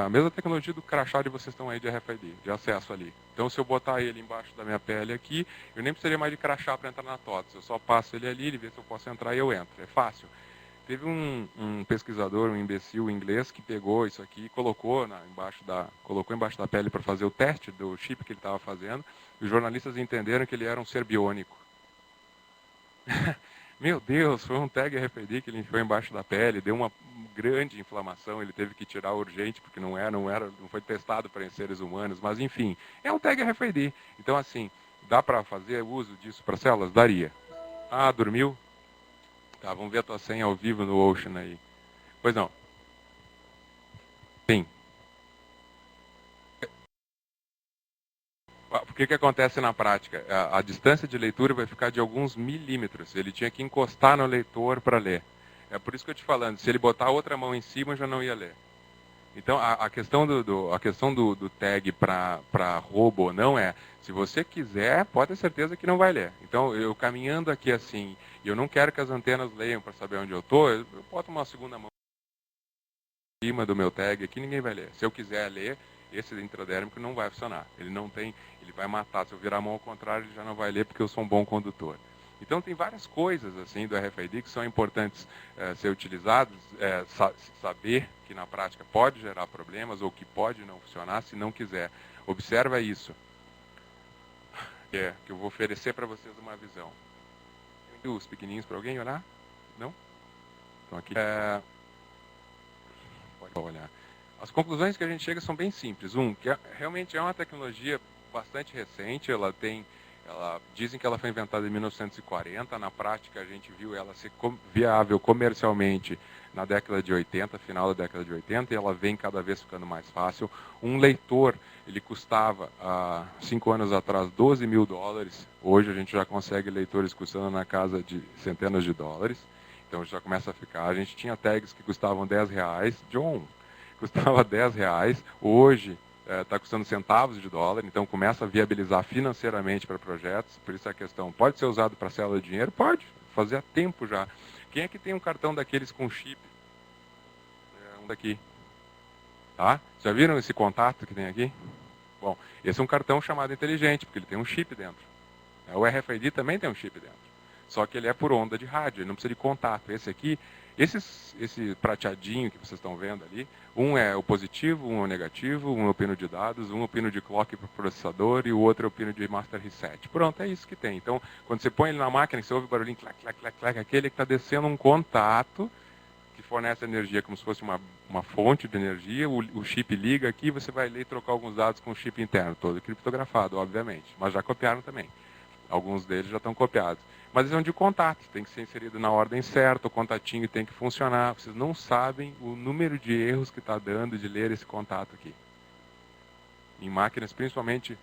a mesma tecnologia do crachá de vocês estão aí de RFID, de acesso ali. Então, se eu botar ele embaixo da minha pele aqui, eu nem precisaria mais de crachá para entrar na TOTS. Eu só passo ele ali, ele vê se eu posso entrar e eu entro. É fácil. Teve um pesquisador, um imbecil inglês, que pegou isso aqui e colocou embaixo da pele para fazer o teste do chip que ele estava fazendo. E os jornalistas entenderam que ele era um ser biônico. Meu Deus, foi um tag RFID que ele enfiou embaixo da pele, deu uma grande inflamação, ele teve que tirar urgente, porque não foi testado para seres humanos, mas enfim, é um tag RFID. Então, assim, dá para fazer uso disso para células? Daria. Ah, dormiu? Tá, vamos ver a tua senha ao vivo no Ocean aí. Pois não. Sim. O que acontece na prática? A distância de leitura vai ficar de alguns milímetros. Ele tinha que encostar no leitor para ler. É por isso que eu te falando, se ele botar a outra mão em cima, já não ia ler. Então, a questão do tag para roubo ou não é, se você quiser, pode ter certeza que não vai ler. Então, eu caminhando aqui assim, e eu não quero que as antenas leiam para saber onde eu estou, eu boto uma segunda mão em cima do meu tag aqui, ninguém vai ler. Se eu quiser ler, esse intradérmico não vai funcionar. Ele vai matar. Se eu virar a mão ao contrário, ele já não vai ler porque eu sou um bom condutor. Então tem várias coisas assim do RFID que são importantes ser utilizadas, saber que na prática pode gerar problemas ou que pode não funcionar se não quiser. Observa isso, que eu vou oferecer para vocês uma visão. Tem os pequenininhos para alguém olhar? Não? Então aqui pode olhar. As conclusões que a gente chega são bem simples. Que realmente é uma tecnologia bastante recente, dizem que ela foi inventada em 1940, na prática a gente viu ela ser viável comercialmente na década de 80, final da década de 80, e ela vem cada vez ficando mais fácil. Um leitor, ele custava, há 5 anos atrás, $12 mil. Hoje a gente já consegue leitores custando na casa de centenas de dólares. Então já começa a ficar. A gente tinha tags que custavam R$10. John, custava R$10. Hoje está custando centavos de dólar, então começa a viabilizar financeiramente para projetos. Por isso a questão, pode ser usado para célula de dinheiro? Pode, fazia tempo já. Quem é que tem um cartão daqueles com chip? Um daqui. Tá? Já viram esse contato que tem aqui? Bom, esse é um cartão chamado inteligente, porque ele tem um chip dentro. O RFID também tem um chip dentro. Só que ele é por onda de rádio, ele não precisa de contato. Esse aqui, esse prateadinho que vocês estão vendo ali, um é o positivo, um é o negativo, um é o pino de dados, um é o pino de clock para o processador e o outro é o pino de master reset. Pronto, é isso que tem. Então, quando você põe ele na máquina, você ouve o barulhinho, clac, clac, clac, clac, aquele que está descendo um contato que fornece energia como se fosse uma fonte de energia, o chip liga aqui, você vai ler e trocar alguns dados com o chip interno, todo criptografado, obviamente, mas já copiaram também. Alguns deles já estão copiados. Mas eles são de contato, tem que ser inserido na ordem certa, o contatinho tem que funcionar. Vocês não sabem o número de erros que está dando de ler esse contato aqui. Em máquinas, principalmente,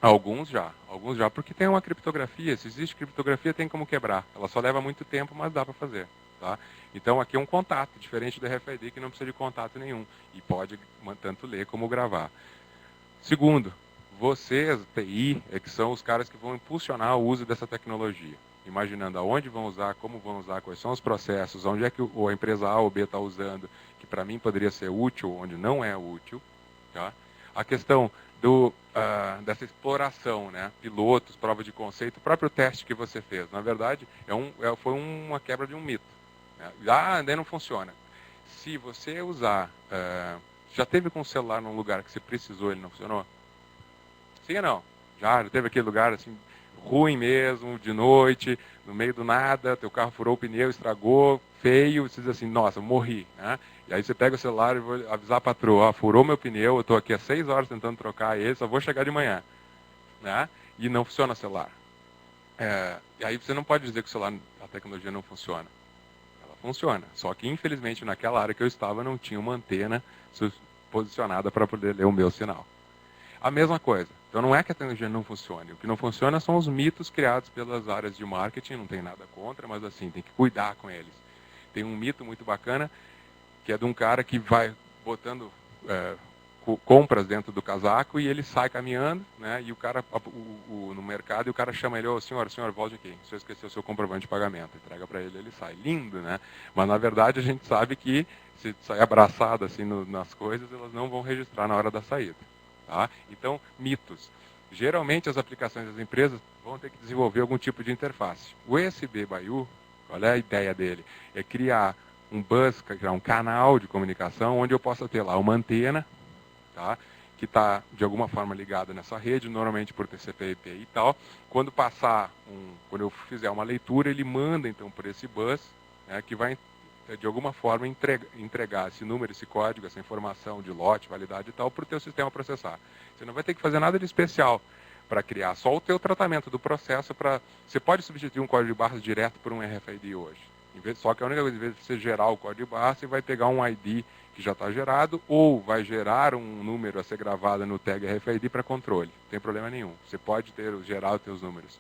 alguns já, porque tem uma criptografia. Se existe criptografia, tem como quebrar. Ela só leva muito tempo, mas dá para fazer. Tá? Então aqui é um contato, diferente do RFID, que não precisa de contato nenhum. E pode tanto ler como gravar. Segundo, vocês, TI, que são os caras que vão impulsionar o uso dessa tecnologia. Imaginando aonde vão usar, como vão usar, quais são os processos, onde é que a empresa A ou B está usando, que para mim poderia ser útil, onde não é útil. Tá? A questão dessa exploração, né? Pilotos, prova de conceito, o próprio teste que você fez. Na verdade, foi uma quebra de um mito. Né? Ainda não funciona. Se você usar... já teve com o celular num lugar que você precisou e ele não funcionou? Sim ou não? Já teve aquele lugar assim, ruim mesmo, de noite, no meio do nada, teu carro furou o pneu, estragou, feio, você diz assim, nossa, morri. Né? E aí você pega o celular e vai avisar a patroa, furou meu pneu, eu estou aqui há 6 horas tentando trocar ele, só vou chegar de manhã. Né? E não funciona o celular. E aí você não pode dizer que o celular, a tecnologia não funciona. Ela funciona. Só que, infelizmente, naquela área que eu estava, não tinha uma antena posicionada para poder ler o meu sinal. A mesma coisa. Então não é que a tecnologia não funcione. O que não funciona são os mitos criados pelas áreas de marketing, não tem nada contra, mas assim, tem que cuidar com eles. Tem um mito muito bacana, que é de um cara que vai botando compras dentro do casaco e ele sai caminhando, né? E o cara no mercado, e o cara chama ele: ô senhor, volte aqui, o senhor esqueceu o seu comprovante de pagamento. Entrega para ele, ele sai. Lindo, né? Mas na verdade a gente sabe que se sair abraçado assim nas coisas, elas não vão registrar na hora da saída. Tá? Então, mitos. Geralmente as aplicações das empresas vão ter que desenvolver algum tipo de interface. O USB BYU, qual é a ideia dele? É criar um bus, criar um canal de comunicação onde eu possa ter lá uma antena, tá? Que está de alguma forma ligada nessa rede, normalmente por TCP/IP e tal. Quando quando eu fizer uma leitura, ele manda então por esse bus, né, que vai de alguma forma entregar esse número, esse código, essa informação de lote, validade e tal, para o teu sistema processar. Você não vai ter que fazer nada de especial para criar, só o teu tratamento do processo. Você pode substituir um código de barras direto por um RFID hoje. Só que a única coisa, em vez de você gerar o código de barra, você vai pegar um ID que já está gerado, ou vai gerar um número a ser gravado no tag RFID para controle. Não tem problema nenhum. Você pode gerar os seus números.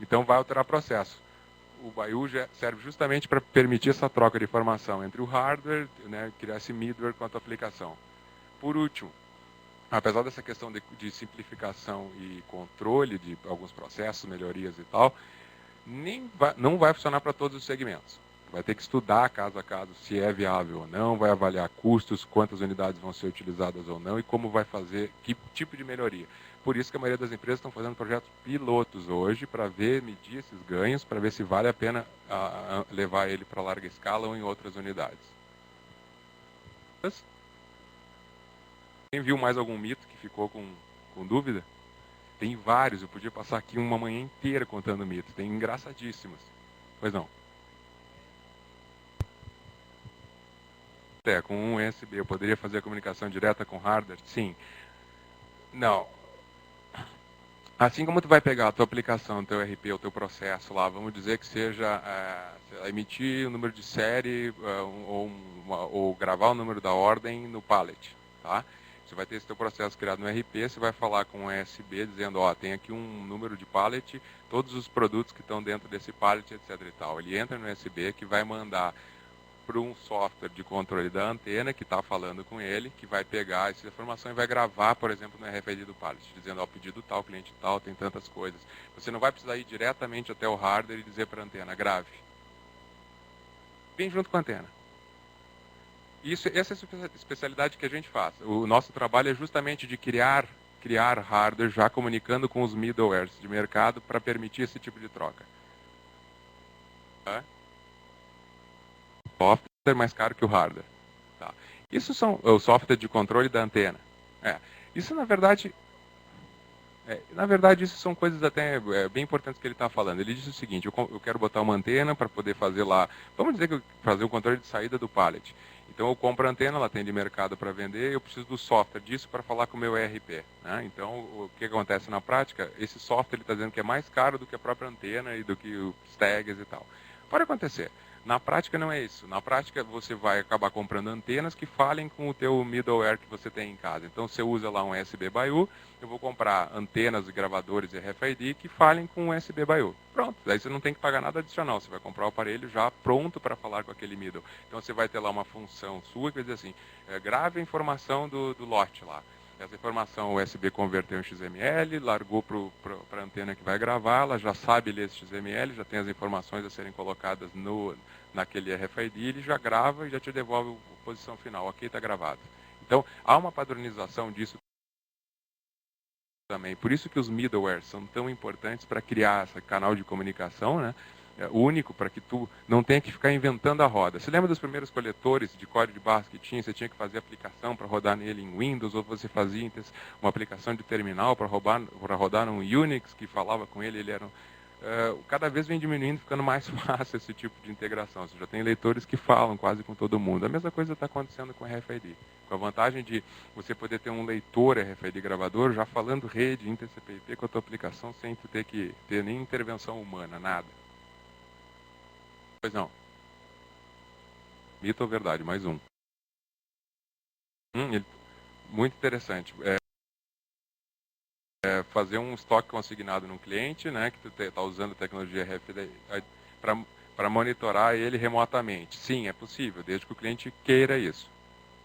Então vai alterar o processo. O BYU serve justamente para permitir essa troca de informação entre o hardware, né, criar esse middleware com a tua aplicação. Por último, apesar dessa questão de simplificação e controle de alguns processos, melhorias e tal, não vai funcionar para todos os segmentos. Vai ter que estudar caso a caso se é viável ou não, vai avaliar custos, quantas unidades vão ser utilizadas ou não e como vai fazer, que tipo de melhoria. Por isso que a maioria das empresas estão fazendo projetos pilotos hoje para medir esses ganhos, para ver se vale a pena levar ele para larga escala ou em outras unidades. Quem viu mais algum mito que ficou com dúvida? Tem vários, eu podia passar aqui uma manhã inteira contando mitos, tem engraçadíssimos. Pois não. Com um USB eu poderia fazer a comunicação direta com hardware? Sim. Não. Assim como tu vai pegar a tua aplicação, o teu RP, o teu processo lá, vamos dizer que seja emitir o número de série ou gravar o número da ordem no pallet, tá? Você vai ter esse teu processo criado no RP, você vai falar com o USB dizendo, ó, tem aqui um número de pallet, todos os produtos que estão dentro desse pallet, etc e tal. Ele entra no USB que vai mandar para um software de controle da antena que está falando com ele, que vai pegar essa informação e vai gravar, por exemplo, no RFID do pallet, dizendo, ó, pedido tal, cliente tal, tem tantas coisas. Você não vai precisar ir diretamente até o hardware e dizer para a antena, grave. Vem junto com a antena. Essa é a especialidade que a gente faz. O nosso trabalho é justamente de criar hardware já comunicando com os middlewares de mercado para permitir esse tipo de troca. Software mais caro que o hardware. Tá. Isso são o software de controle da antena. Isso na verdade isso são coisas até bem importantes que ele está falando. Ele disse o seguinte: eu quero botar uma antena para poder fazer lá, vamos dizer que eu fazer o controle de saída do pallet. Então eu compro a antena, ela tem de mercado para vender, eu preciso do software disso para falar com o meu ERP. Né? Então o que acontece na prática? Esse software ele está dizendo que é mais caro do que a própria antena e do que os tags e tal. Pode acontecer. Na prática não é isso. Na prática você vai acabar comprando antenas que falem com o teu middleware que você tem em casa. Então você usa lá um USB BYU, eu vou comprar antenas e gravadores e RFID que falem com o USB BYU. Pronto, daí você não tem que pagar nada adicional. Você vai comprar o aparelho já pronto para falar com aquele middle. Então você vai ter lá uma função sua que vai dizer assim, grave a informação do lote lá. Essa informação o USB converteu em XML, largou para a antena que vai gravar, ela já sabe ler esse XML, já tem as informações a serem colocadas naquele RFID, ele já grava e já te devolve a posição final. Ok, está gravado. Então, há uma padronização disso também. Por isso que os middlewares são tão importantes para criar esse canal de comunicação, né? Único, para que tu não tenha que ficar inventando a roda. Você lembra dos primeiros coletores de código de barras que tinha? Você tinha que fazer aplicação para rodar nele em Windows, ou você fazia uma aplicação de terminal para rodar num Unix que falava com ele, cada vez vem diminuindo, ficando mais fácil esse tipo de integração. Você já tem leitores que falam quase com todo mundo. A mesma coisa está acontecendo com o RFID. Com a vantagem de você poder ter um leitor RFID gravador já falando rede, inter-CPIP com a tua aplicação sem tu ter que ter nem intervenção humana, nada. Pois não. Mito ou verdade? Mais um. Muito interessante. Fazer um estoque consignado num cliente, né, que tu está usando a tecnologia RFID para monitorar ele remotamente. Sim, é possível, desde que o cliente queira isso.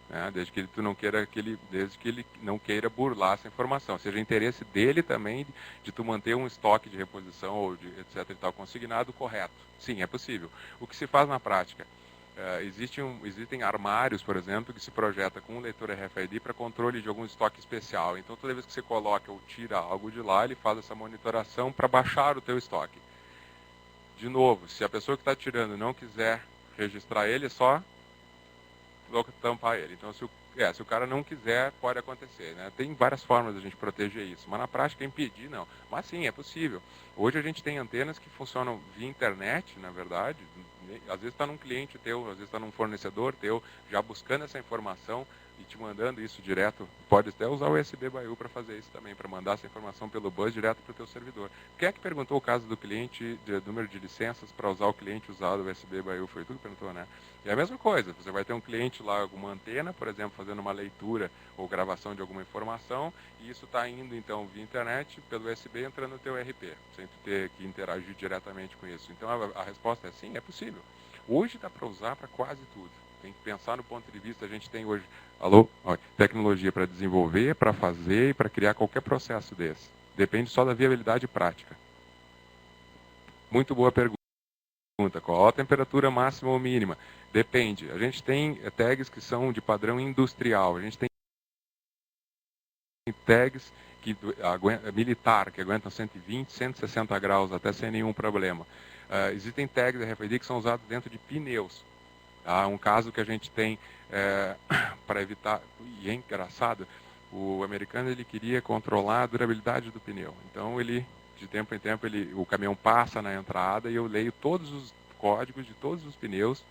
né? Desde que ele não queira burlar essa informação. Seja interesse dele também de tu manter um estoque de reposição ou de etc e tal consignado correto. Sim, é possível. O que se faz na prática? Existem armários, por exemplo, que se projeta com um leitor RFID para controle de algum estoque especial. Então, toda vez que você coloca ou tira algo de lá, ele faz essa monitoração para baixar o teu estoque. De novo, se a pessoa que está tirando não quiser registrar ele, é só tampar ele. Então, se o cara não quiser, pode acontecer, né? Tem várias formas de a gente proteger isso, mas na prática impedir não. Mas sim, é possível. Hoje a gente tem antenas que funcionam via internet, na verdade. Às vezes está num cliente teu, às vezes está num fornecedor teu, já buscando essa informação e te mandando isso direto. Pode até usar o USB BYU para fazer isso também, para mandar essa informação pelo bus direto para o teu servidor. Quem é que perguntou o caso do cliente, de número de licenças para usar o cliente usado o USB BYU? Foi tu que perguntou, né? É a mesma coisa, você vai ter um cliente lá, alguma antena, por exemplo, fazendo uma leitura ou gravação de alguma informação, e isso está indo então via internet, pelo USB, entrando no teu RP, sem tu ter que interagir diretamente com isso. Então a resposta é sim, é possível. Hoje dá para usar para quase tudo. Tem que pensar no ponto de vista, a gente tem hoje, tecnologia para desenvolver, para fazer e para criar qualquer processo desse. Depende só da viabilidade prática. Muito boa pergunta. Qual a temperatura máxima ou mínima? Depende. A gente tem tags que são de padrão industrial. A gente tem tags militar, que aguentam 120, 160 graus, até sem nenhum problema. Existem tags RFID que são usados dentro de pneus. Um caso que a gente tem para evitar, e é engraçado, o americano ele queria controlar a durabilidade do pneu. Então ele, de tempo em tempo, o caminhão passa na entrada e eu leio todos os códigos de todos os pneus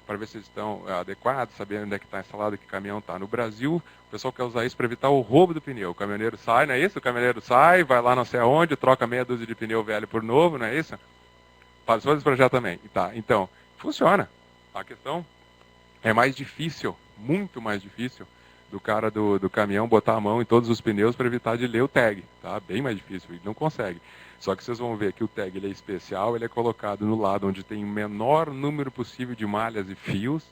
para ver se eles estão adequados, saber onde é que está instalado, que caminhão está. No Brasil, o pessoal quer usar isso para evitar o roubo do pneu. O caminhoneiro sai, não é isso? O caminhoneiro sai, vai lá não sei aonde, troca meia dúzia de pneu velho por novo, não é isso? Participou desse projeto também. Tá, então, funciona. A questão é mais difícil, muito mais difícil, do cara do caminhão botar a mão em todos os pneus para evitar de ler o tag. Tá? Bem mais difícil, ele não consegue. Só que vocês vão ver que o tag ele é especial, ele é colocado no lado onde tem o menor número possível de malhas e fios,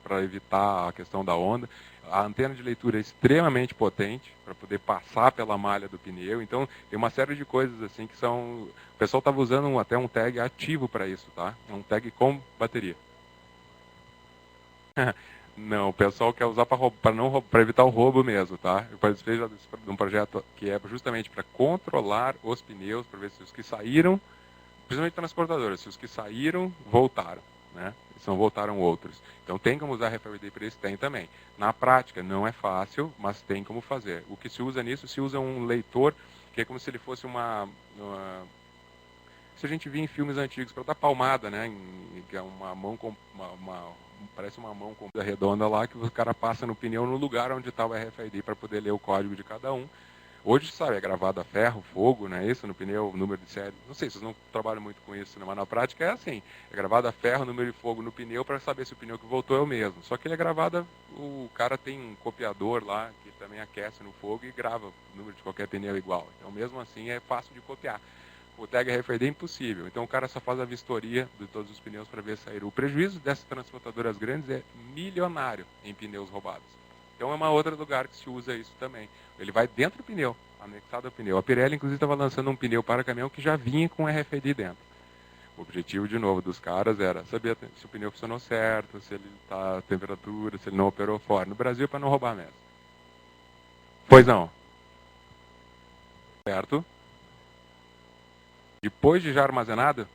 para evitar a questão da onda. A antena de leitura é extremamente potente para poder passar pela malha do pneu. Então, tem uma série de coisas assim que são... O pessoal estava usando até um tag ativo para isso, tá? É um tag com bateria. Não, o pessoal quer usar para evitar o roubo mesmo, tá? Eu participei de um projeto que é justamente para controlar os pneus, para ver se os que saíram, principalmente transportadoras, se os que saíram, voltaram, né? Se não voltaram outros. Então tem como usar RFID para isso? Tem também. Na prática não é fácil, mas tem como fazer. O que se usa nisso, se usa um leitor, que é como se ele fosse se a gente via em filmes antigos, para dar palmada, né? Que é uma mão com parece uma mão com redonda lá, que o cara passa no pneu no lugar onde está o RFID para poder ler o código de cada um. Hoje, sabe, é gravado a ferro, fogo, né? Isso no pneu, número de série. Não sei, vocês não trabalham muito com isso, né? Mas na prática é assim. É gravado a ferro, número de fogo no pneu para saber se o pneu que voltou é o mesmo. Só que ele é gravado, o cara tem um copiador lá que também aquece no fogo e grava o número de qualquer pneu igual. Então, mesmo assim, é fácil de copiar. O tag RFID é impossível. Então o cara só faz a vistoria de todos os pneus para ver se saíram. O prejuízo dessas transportadoras grandes é milionário em pneus roubados. Então é uma outra lugar que se usa isso também. Ele vai dentro do pneu, anexado ao pneu. A Pirelli, inclusive, estava lançando um pneu para caminhão que já vinha com RFID dentro. O objetivo, de novo, dos caras era saber se o pneu funcionou certo, se ele está a temperatura, se ele não operou fora. No Brasil, para não roubar mesmo. Pois não. Certo? Depois de já armazenado,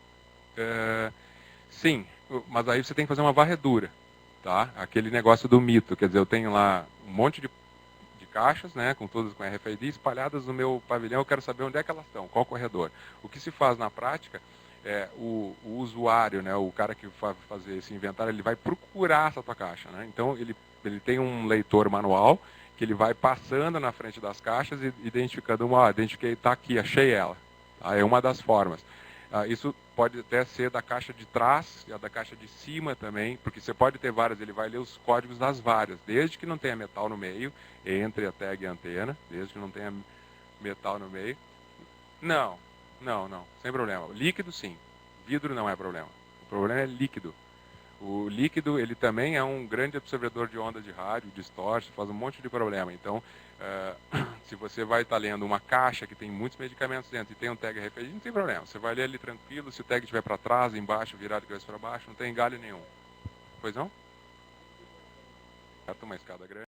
sim, mas aí você tem que fazer uma varredura, tá? Aquele negócio do mito, quer dizer, eu tenho lá um monte de caixas, né, com todas com RFID espalhadas no meu pavilhão, eu quero saber onde é que elas estão, qual corredor. O que se faz na prática é o usuário, né, o cara que vai fazer esse inventário, ele vai procurar essa tua caixa, né? Então ele tem um leitor manual que ele vai passando na frente das caixas e identificando identifiquei, tá aqui, achei ela. Tá? É uma das formas. Isso pode até ser da caixa de trás e da caixa de cima também, porque você pode ter várias, ele vai ler os códigos das várias, desde que não tenha metal no meio, entre a tag e a antena, desde que não tenha metal no meio. Não, sem problema. Líquido sim, vidro não é problema. O problema é líquido. O líquido, ele também é um grande absorvedor de onda de rádio, distorce, faz um monte de problema. Então, se você vai estar lendo uma caixa que tem muitos medicamentos dentro e tem um tag RFID, não tem problema. Você vai ler ali tranquilo, se o tag estiver para trás, embaixo, virado de cabeça para baixo, não tem galho nenhum. Pois não? Uma escada grande.